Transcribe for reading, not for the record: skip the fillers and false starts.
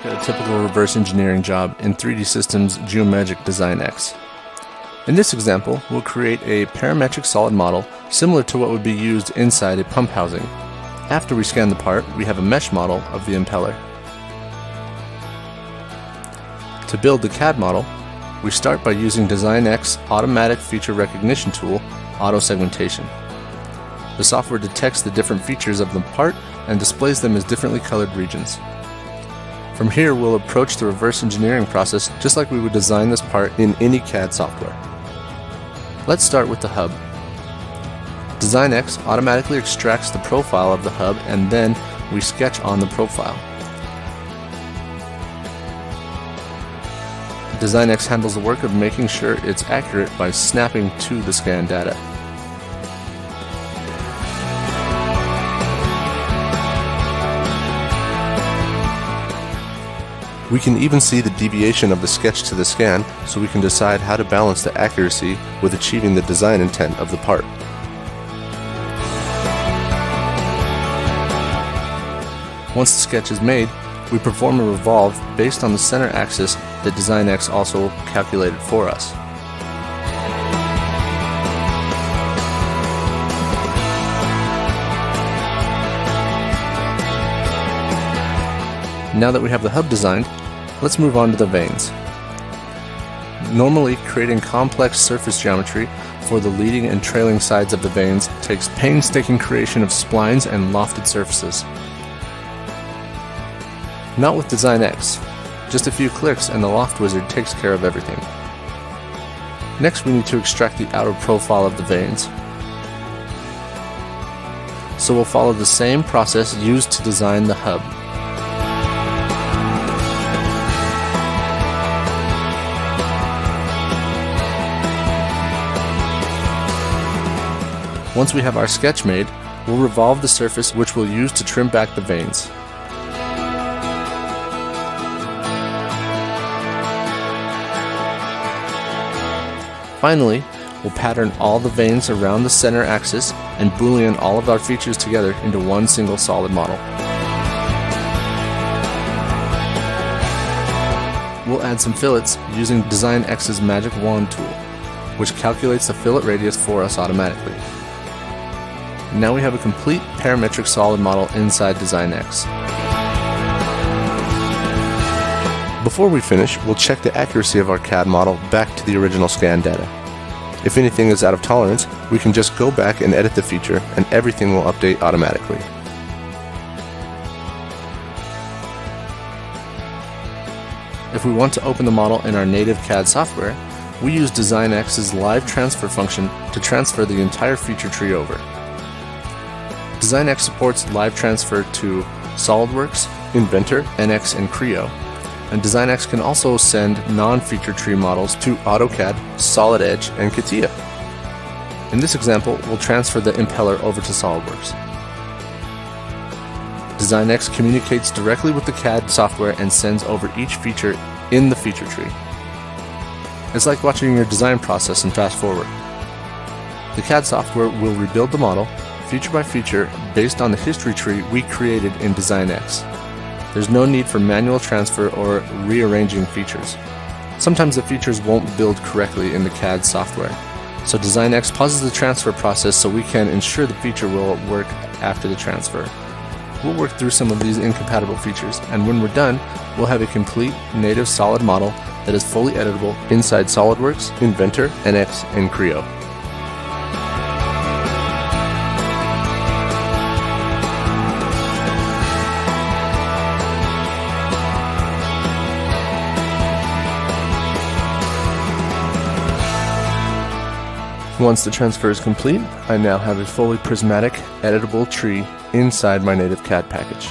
look at a typical reverse engineering job in 3D Systems Geomagic Design X. In this example, we'll create a parametric solid model similar to what would be used inside a pump housing. After we scan the part, we have a mesh model of the impeller. To build the CAD model, we start by using Design X automatic feature recognition tool, auto segmentation. The software detects the different features of the part and displays them as differently colored regions. From here, we'll approach the reverse engineering process just like we would design this part in any CAD software. Let's start with the hub. Design X automatically extracts the profile of the hub and then we sketch on the profile. Design X handles the work of making sure it's accurate by snapping to the scan data. We can even see the deviation of the sketch to the scan, so we can decide how to balance the accuracy with achieving the design intent of the part. Once the sketch is made, we perform a revolve based on the center axis that Design X also calculated for us. Now that we have the hub designed, let's move on to the vanes. Normally, creating complex surface geometry for the leading and trailing sides of the vanes takes painstaking creation of splines and lofted surfaces. Not with Design X. Just a few clicks and the Loft Wizard takes care of everything. Next, we need to extract the outer profile of the vanes. So we'll follow the same process used to design the hub. Once we have our sketch made, we'll revolve the surface which we'll use to trim back the vanes. Finally, we'll pattern all the vanes around the center axis and boolean all of our features together into one single solid model. We'll add some fillets using Design X's Magic Wand tool, which calculates the fillet radius for us automatically. Now we have a complete parametric solid model inside Design X. Before we finish, we'll check the accuracy of our CAD model back to the original scan data. If anything is out of tolerance, we can just go back and edit the feature and everything will update automatically. If we want to open the model in our native CAD software, we use Design X's live transfer function to transfer the entire feature tree over. Design X supports live transfer to SolidWorks, Inventor, NX, and Creo, and Design X can also send non-feature tree models to AutoCAD, Solid Edge, and CATIA. In this example, we'll transfer the impeller over to SolidWorks. Design X communicates directly with the CAD software and sends over each feature in the feature tree. It's like watching your design process and fast forward. The CAD software will rebuild the model feature by feature based on the history tree we created in Design X. There's no need for manual transfer or rearranging features. Sometimes the features won't build correctly in the CAD software, so Design X pauses the transfer process so we can ensure the feature will work after the transfer. We'll work through some of these incompatible features, and when we're done, we'll have a complete native solid model that is fully editable inside SolidWorks, Inventor, NX, and Creo. Once the transfer is complete, I now have a fully prismatic, editable tree inside my native CAD package.